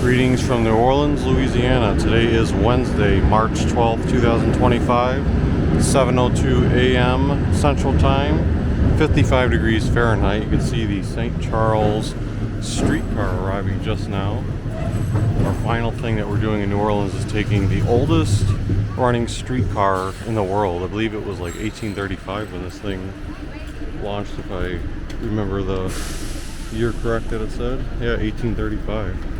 Greetings from New Orleans, Louisiana. Today is Wednesday, March 12th, 2025, 7:02 a.m. Central Time, 55 degrees Fahrenheit. You can see the St. Charles streetcar arriving just now. Our final thing that we're doing in New Orleans is taking the oldest running streetcar in the world. I believe it was like 1835 when this thing launched, if I remember the year correct that it said. Yeah, 1835.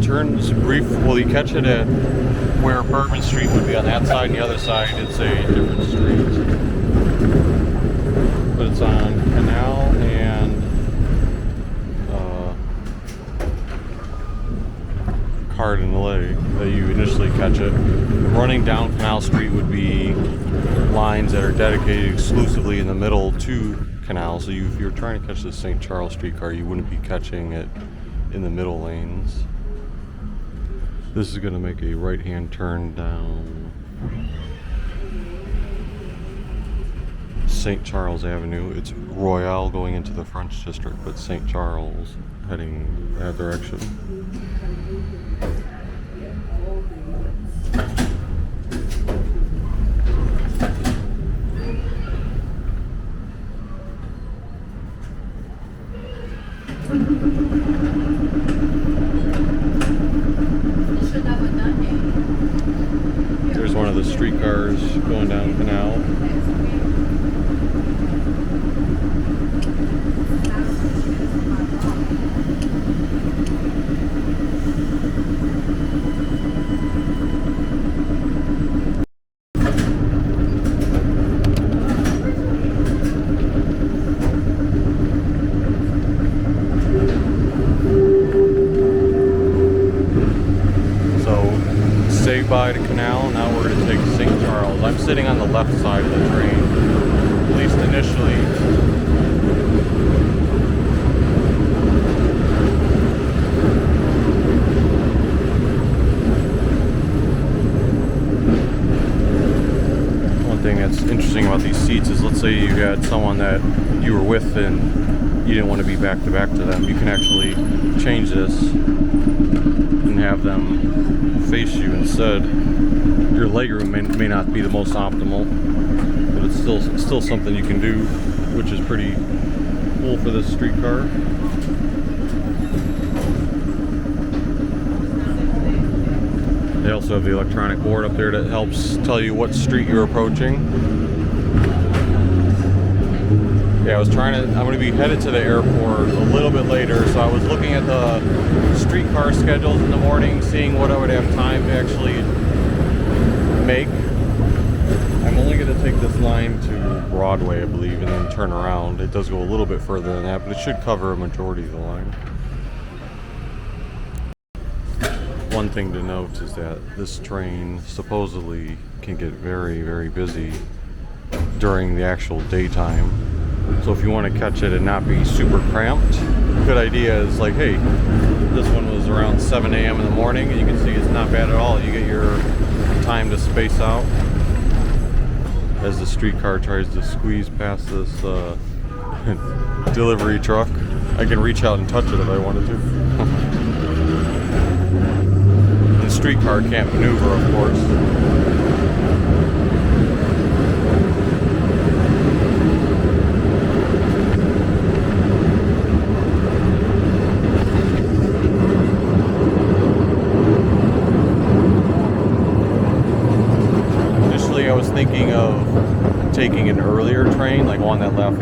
Turns brief. Well, you catch it at where Bourbon Street would be on that side, and the other side it's a different street. But it's on Canal and Cardinal that you initially catch it. Running down Canal Street would be lines that are dedicated exclusively in the middle to Canal. So if you're trying to catch the St. Charles streetcar, you wouldn't be catching it in the middle lanes. This is going to make a right-hand turn down St. Charles Avenue. It's Royale going into the French District, but St. Charles heading that direction. There's one of the streetcars going down Canal. Say bye to Canal. Now we're going to take St. Charles. I'm sitting on the left side of the train, at least initially. One thing that's interesting about these seats is, let's say you had someone that you were with and you didn't want to be back to back to them. You can actually change this and have them face you instead. Your legroom may not be the most optimal, but it's still something you can do, which is pretty cool for this streetcar. They also have the electronic board up there that helps tell you what street you're approaching. Yeah, I'm going to be headed to the airport a little bit later, so I was looking at the streetcar schedules in the morning, seeing what I would have time to actually make. I'm only going to take this line to Broadway, I believe, and then turn around. It does go a little bit further than that, but it should cover a majority of the line. One thing to note is that this train supposedly can get very, very busy during the actual daytime. So if you want to catch it and not be super cramped, good idea is like, hey, this one was around 7 a.m. in the morning, and you can see it's not bad at all. You get your time to space out as the streetcar tries to squeeze past this delivery truck. I can reach out and touch it if I wanted to. The streetcar can't maneuver, of course. I was thinking of taking an earlier train, like one that left,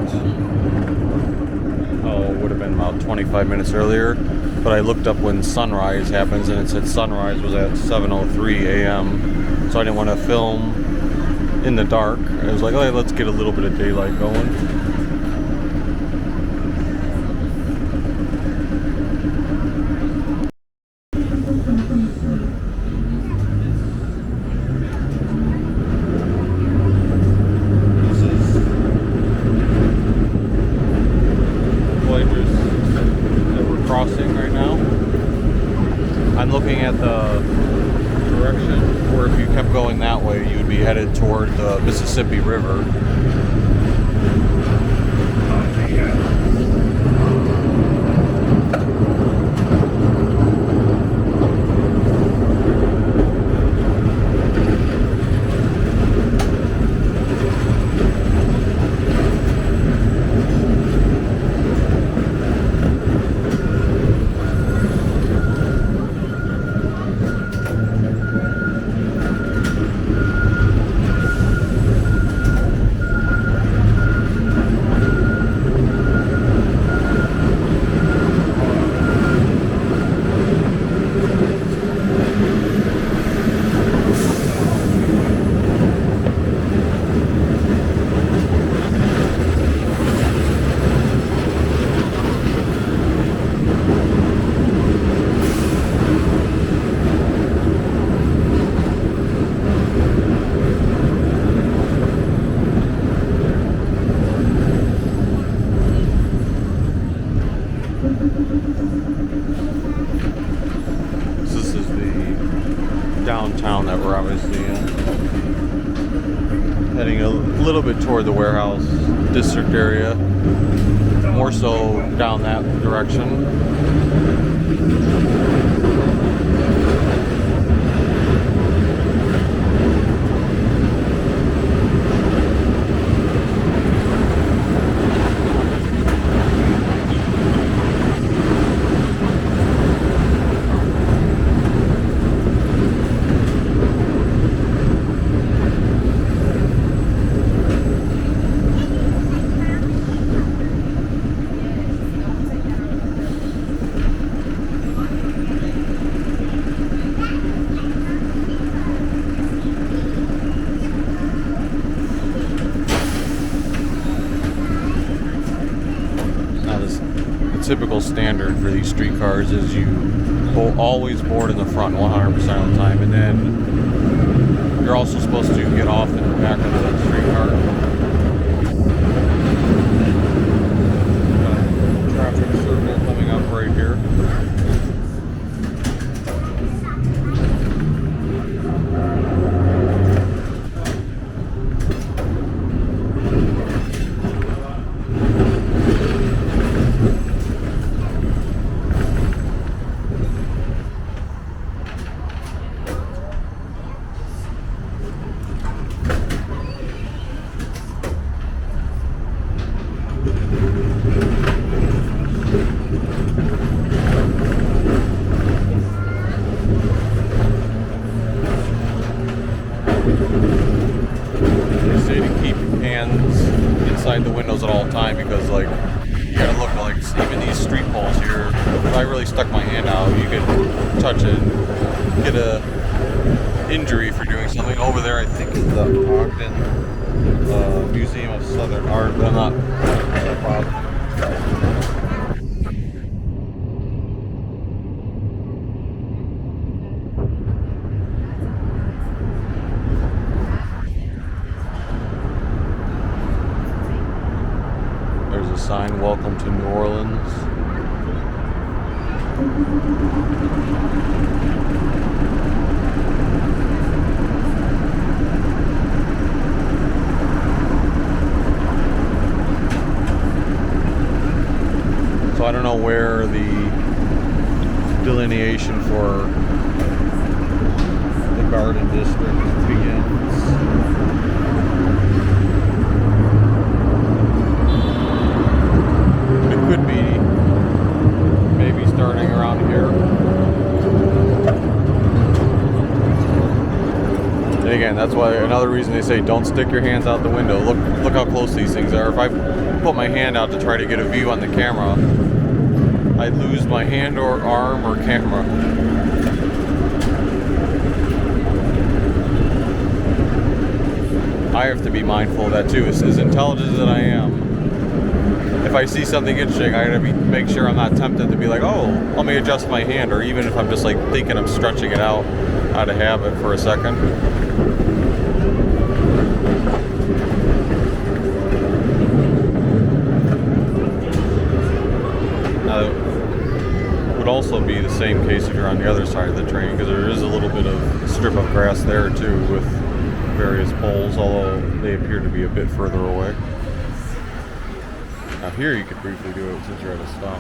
would have been about 25 minutes earlier, but I looked up when sunrise happens and it said sunrise was at 7:03 a.m. so I didn't want to film in the dark. I was like, oh, let's get a little bit of daylight going. This is Flavors that we're crossing right now. I'm looking at the direction where if you kept going that way, you would be headed toward the Mississippi River. This is the downtown that we're obviously in. Heading a little bit toward the warehouse district area. More so down that direction. Typical standard for these streetcars is you always board in the front 100% of the time, and then you're also supposed to get off in the back of the streetcar. Traffic circle coming up right here. They say to keep your hands inside the windows at all time because, like, you gotta look like even these street poles here. If I really stuck my hand out, you could touch it, get a injury for doing something. Over there, I think is the Ogden Museum of Southern Art, but I'm not positive. There's a sign, "Welcome to New Orleans." So I don't know where the delineation for the Garden District begins. It could be maybe starting around here. And again, that's why another reason they say don't stick your hands out the window. Look how close these things are. If I put my hand out to try to get a view on the camera, I'd lose my hand or arm or camera. I have to be mindful of that too. As intelligent as I am, if I see something interesting, I gotta make sure I'm not tempted to be like, oh, let me adjust my hand, or even if I'm just like thinking I'm stretching it out of habit for a second. Would also be the same case if you're on the other side of the train, because there is a little bit of strip of grass there too with various poles, although they appear to be a bit further away. Now here you could briefly do it since you're at a stop.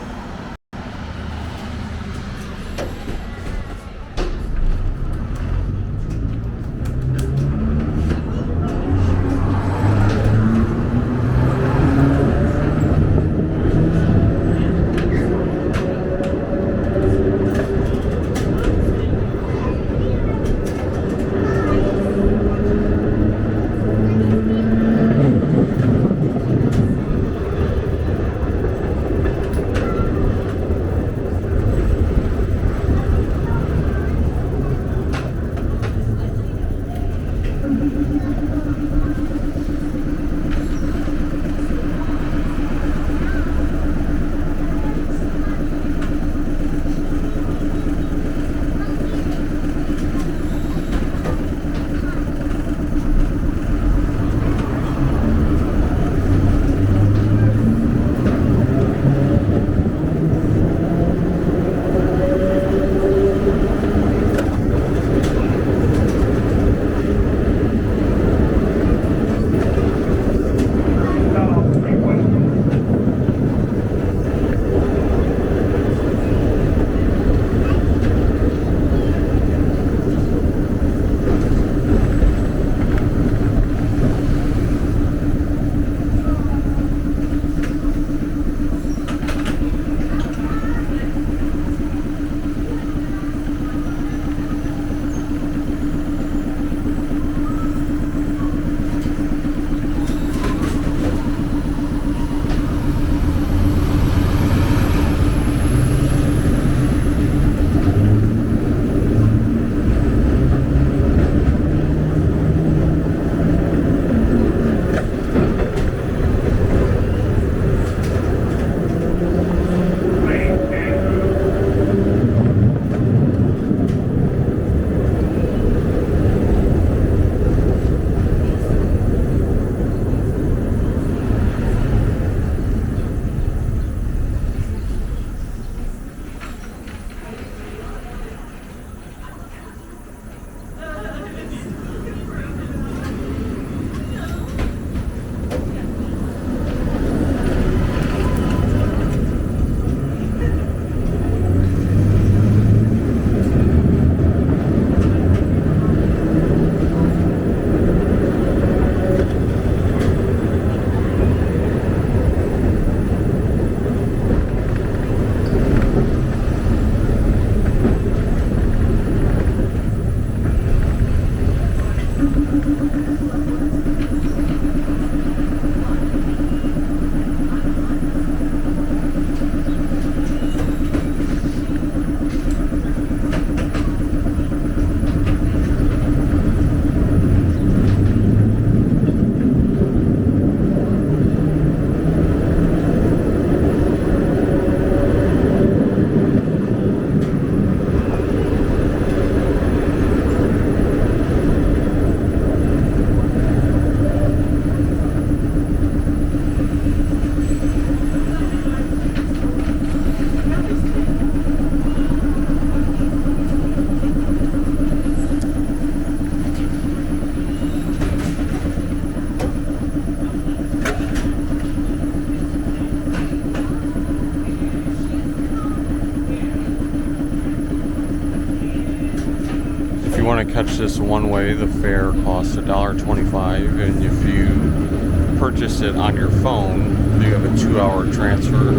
you want to catch this one way, the fare costs $1.25, and if you purchase it on your phone, you have a 2-hour transfer,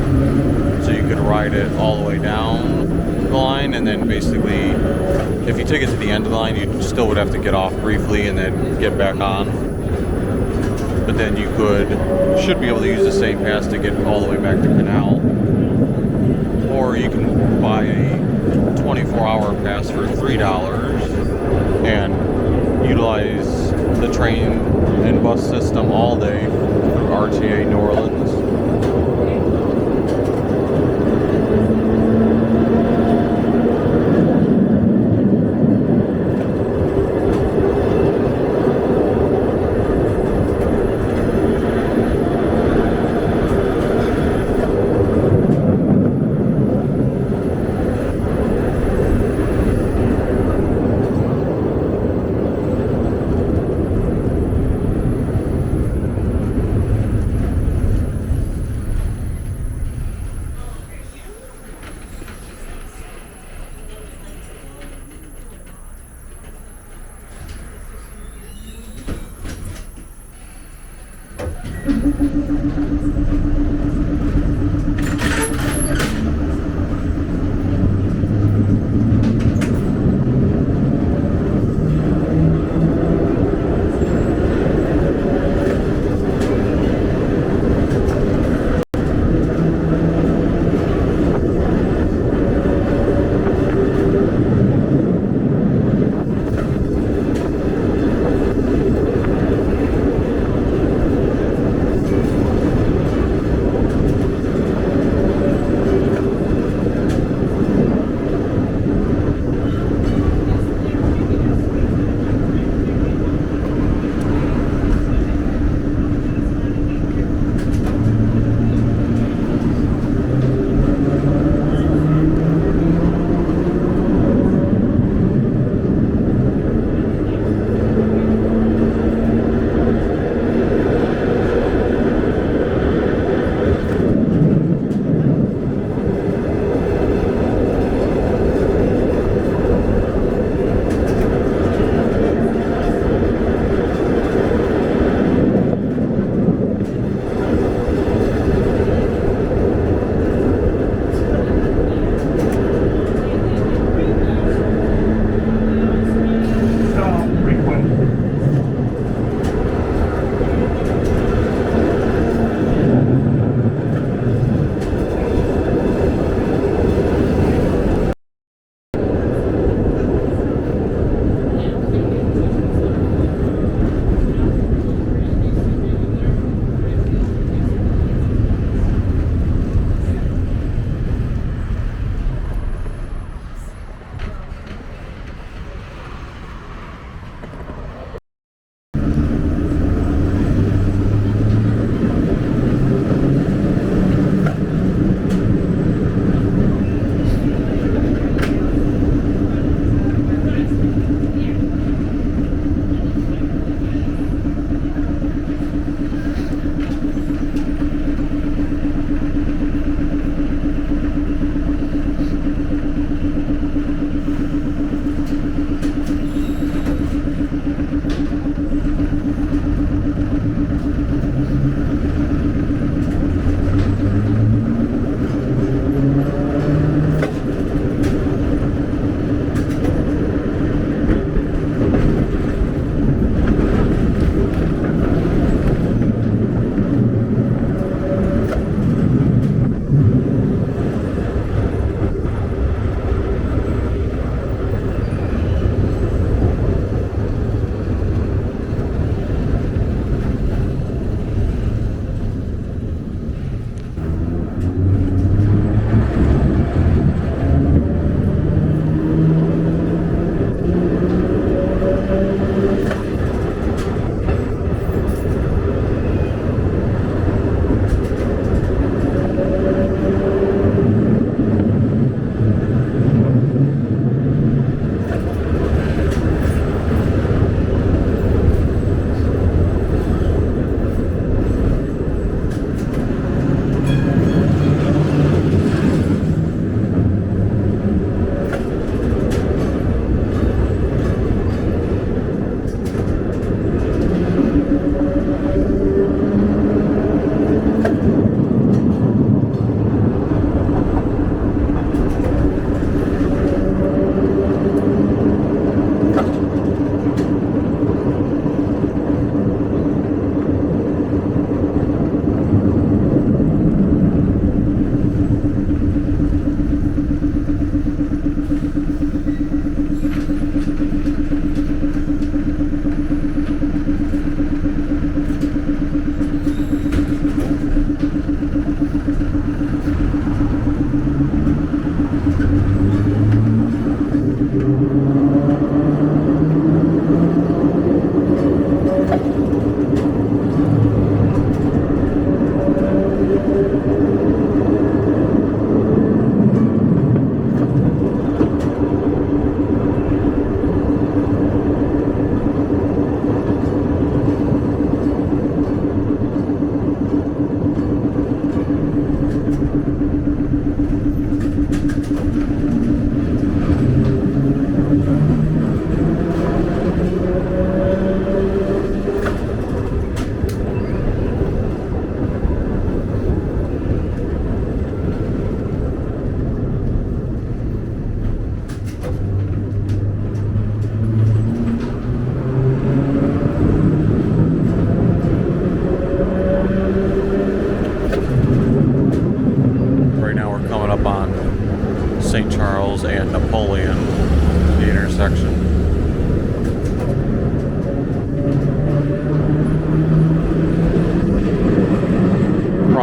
so you could ride it all the way down the line, and then basically, if you took it to the end of the line, you still would have to get off briefly and then get back on. But then you should be able to use the same pass to get all the way back to Canal, or you can buy a 24-hour pass for $3 and utilize the train and bus system all day through RTA New Orleans.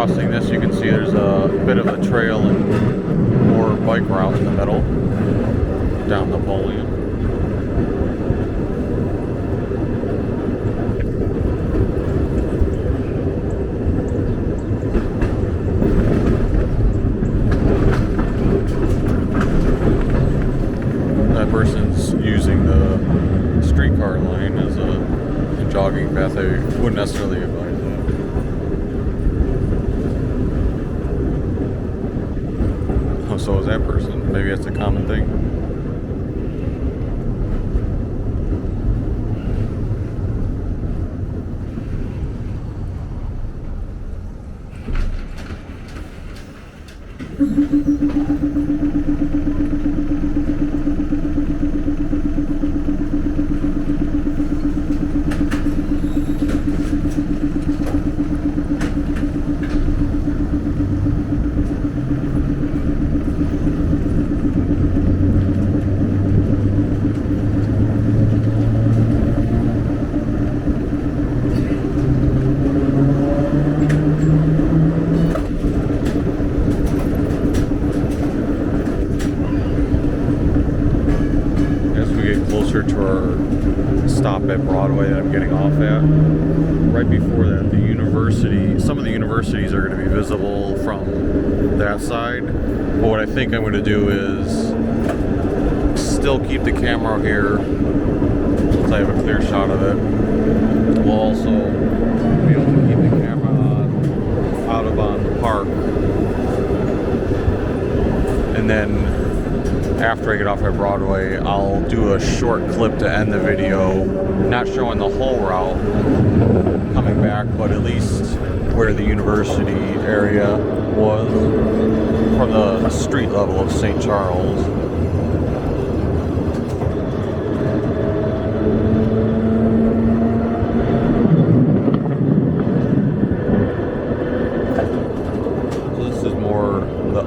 crossing this, you can see there's a bit of a trail and more bike route in the middle down Napoleon. That person's using the streetcar line as a jogging path. I wouldn't necessarily advise that. Oh, so is that person. Maybe that's a common thing. Closer to our stop at Broadway that I'm getting off at. Right before that, the university, some of the universities are going to be visible from that side. But what I think I'm going to do is still keep the camera here since I have a clear shot of it. We'll also be able to keep the camera out of on the park. And then after I get off at Broadway, I'll do a short clip to end the video, not showing the whole route coming back, but at least where the university area was from the street level of St. Charles. So this is more the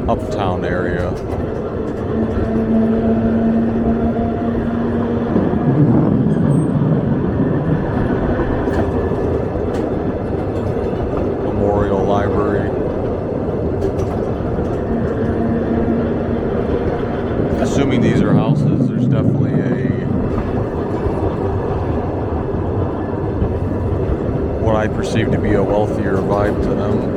Uptown area. Memorial Library. Assuming these are houses, there's definitely what I perceive to be a wealthier vibe to them.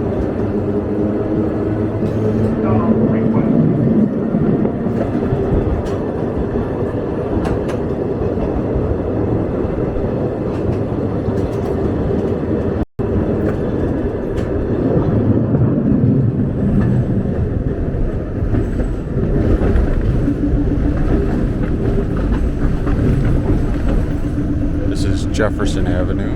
Jefferson Avenue.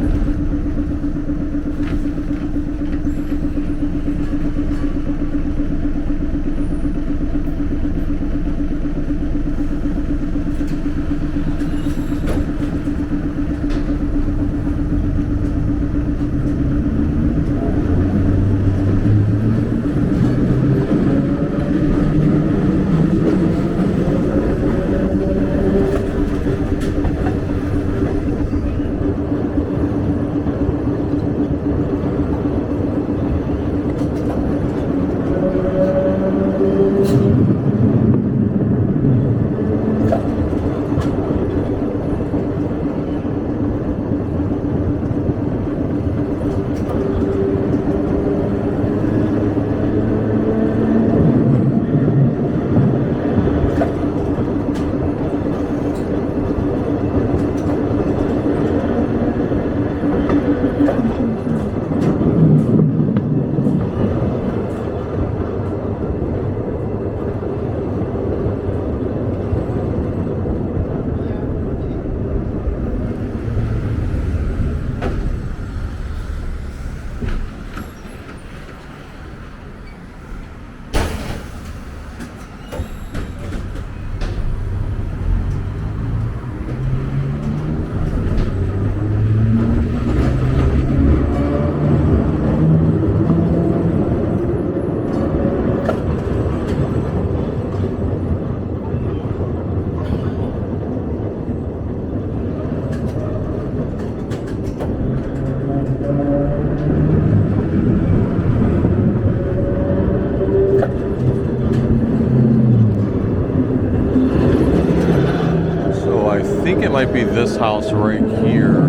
might be this house right here.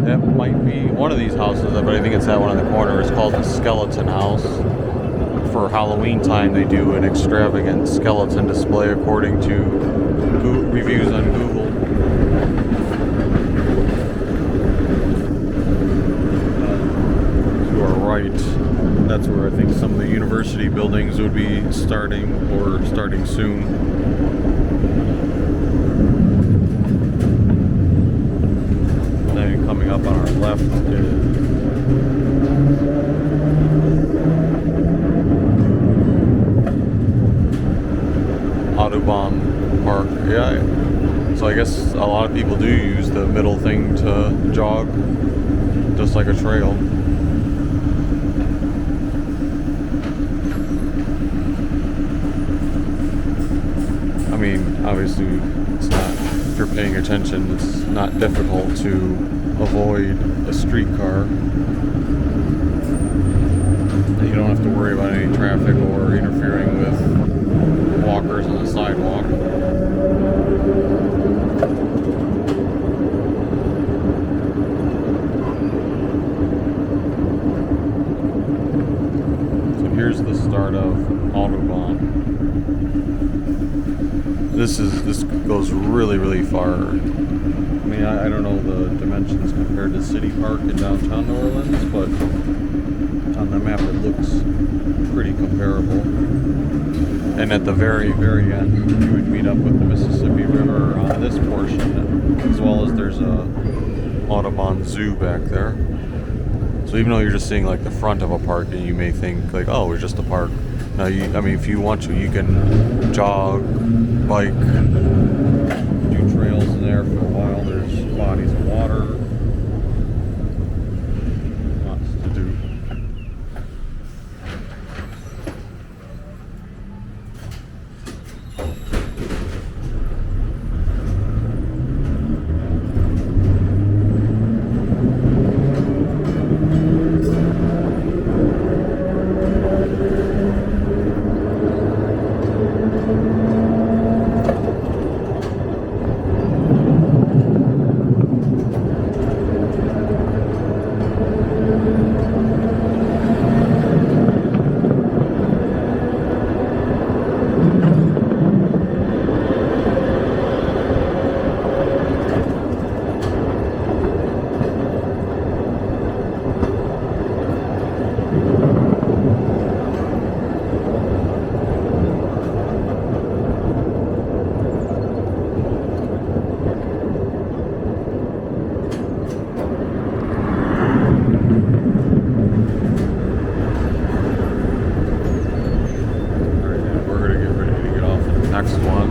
That might be one of these houses, but I think it's that one in the corner. It's called the Skeleton House. For Halloween time, they do an extravagant skeleton display according to reviews on Google. To our right, that's where I think some of the university buildings would be starting or starting soon. Then coming up on our left is Audubon Park. Yeah, so I guess a lot of people do use the middle thing to jog, just like a trail. I mean, obviously, it's not, if you're paying attention, it's not difficult to avoid a streetcar. You don't have to worry about any traffic or interfering with walkers on the sidewalk. So here's the start of Audubon. This goes really far. I mean, I don't know the dimensions compared to City Park in downtown New Orleans, but on the map it looks pretty comparable. And at the very end, you would meet up with the Mississippi River on this portion, as well as there's a Audubon Zoo back there. So even though you're just seeing like the front of a park, and you may think like, oh, it's just a park. No, I mean, if you want to, you can jog, bike, do trails in there for a while. There's bodies of water. Lots to do. Next one.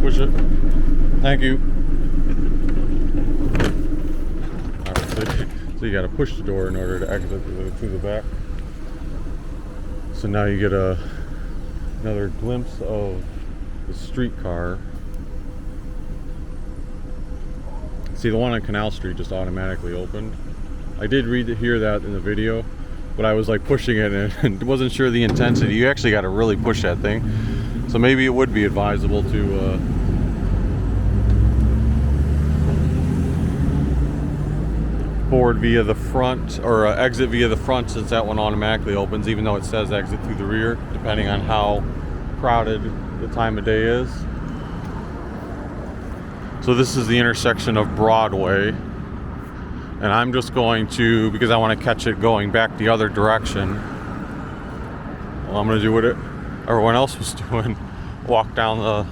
Push it. Thank you. Alright, so you gotta push the door in order to exit through the back. So now you get another glimpse of the streetcar. See, the one on Canal Street just automatically opened. I did hear that in the video, but I was like pushing it and wasn't sure the intensity. You actually got to really push that thing. So maybe it would be advisable to board via the front, or exit via the front, since that one automatically opens, even though it says exit through the rear, depending on how crowded the time of day is. So this is the intersection of Broadway, and I'm just going to, because I want to catch it going back the other direction, well, I'm going to do what everyone else was doing, walk down the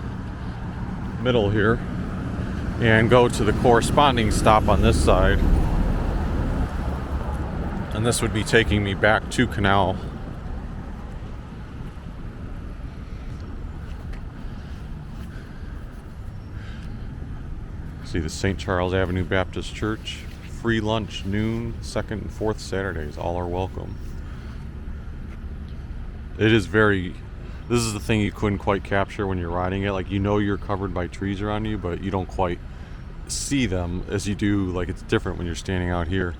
middle here and go to the corresponding stop on this side. And this would be taking me back to Canal. See the St. Charles Avenue Baptist Church free lunch, noon, second and fourth Saturdays. All are welcome. It is this is the thing you couldn't quite capture when you're riding it. Like, you know you're covered by trees around you, but you don't quite see them as you do. Like, it's different when you're standing out here.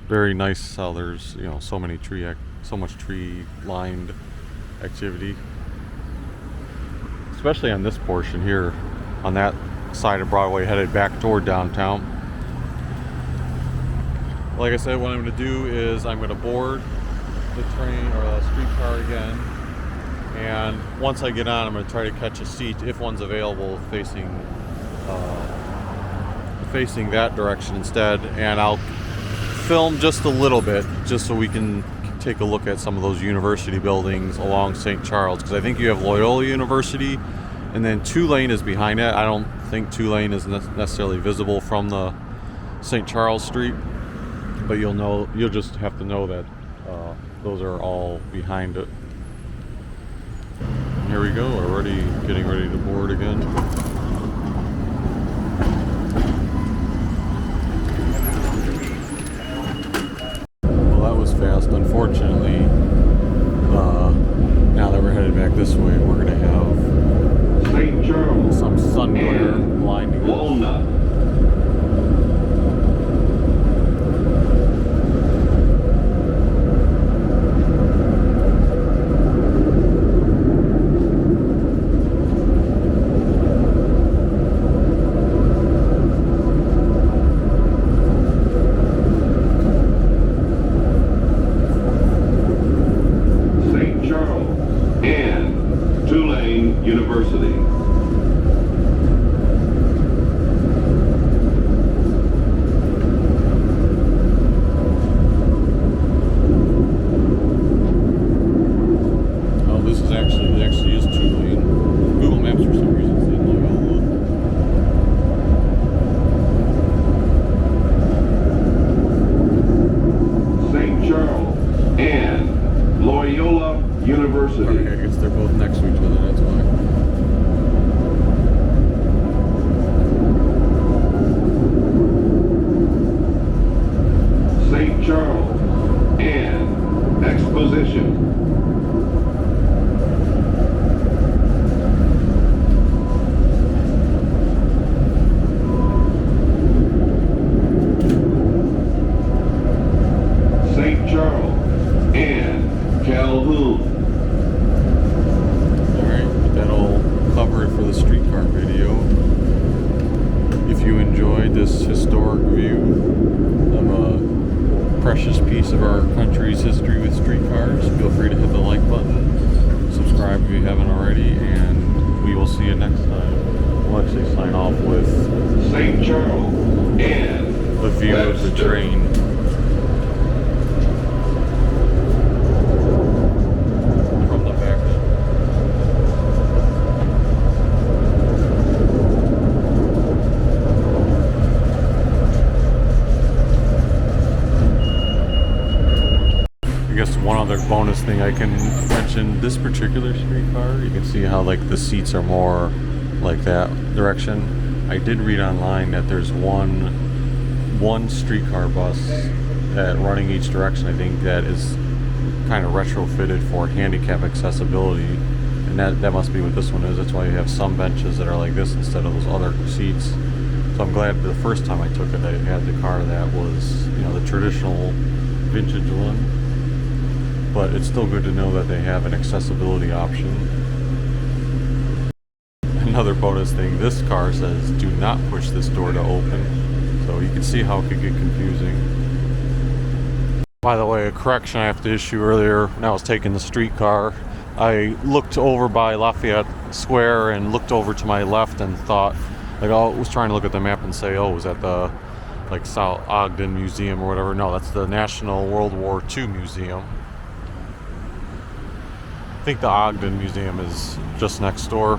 Very nice how there's, you know, so much tree lined activity. Especially on this portion here, on that side of Broadway headed back toward downtown. Like I said, what I'm going to do is I'm going to board the train or the streetcar again, and once I get on, I'm going to try to catch a seat if one's available facing that direction instead, and I'll film just a little bit just so we can take a look at some of those university buildings along St. Charles, because I think you have Loyola University and then Tulane is behind it. I don't think Tulane is necessarily visible from the St. Charles Street, but you'll just have to know that those are all behind it. Here we go, already getting ready to board again. Well, that was fast. Unfortunately, now that we're headed back this way, we're going to have St. Charles, some sun glare blinding us. University. Oh, this is actually is Tulane. Google Maps for some reason said Loyola. St. Charles and Loyola University. Okay, I guess they're both next to each other, that's why. St. Charles and Exposition. St. Charles and Calhoun. Alright, that'll cover it for the streetcar video. If you enjoyed this historic view of a precious piece of our country's history with streetcars, feel free to hit the like button, subscribe if you haven't already, and we will see you next time. We'll actually sign off with St. Charles and the view of the train. From the back. I guess one other bonus thing I can mention, this particular streetcar, you can see how like the seats are more like that direction. I did read online that there's one streetcar bus that running each direction, I think, that is kind of retrofitted for handicap accessibility, and that must be what this one is. That's why you have some benches that are like this instead of those other seats. So I'm glad the first time I took it I had the car that was, you know, the traditional vintage one. But it's still good to know that they have an accessibility option. Another bonus thing, this car says do not push this door to open, so you can see how it could get confusing. By the way, a correction I have to issue earlier when I was taking the streetcar. I looked over by Lafayette Square and looked over to my left and thought, like, I was trying to look at the map and say, oh, was that the like South Ogden Museum or whatever? No, that's the National World War II Museum. I think the Ogden Museum is just next door.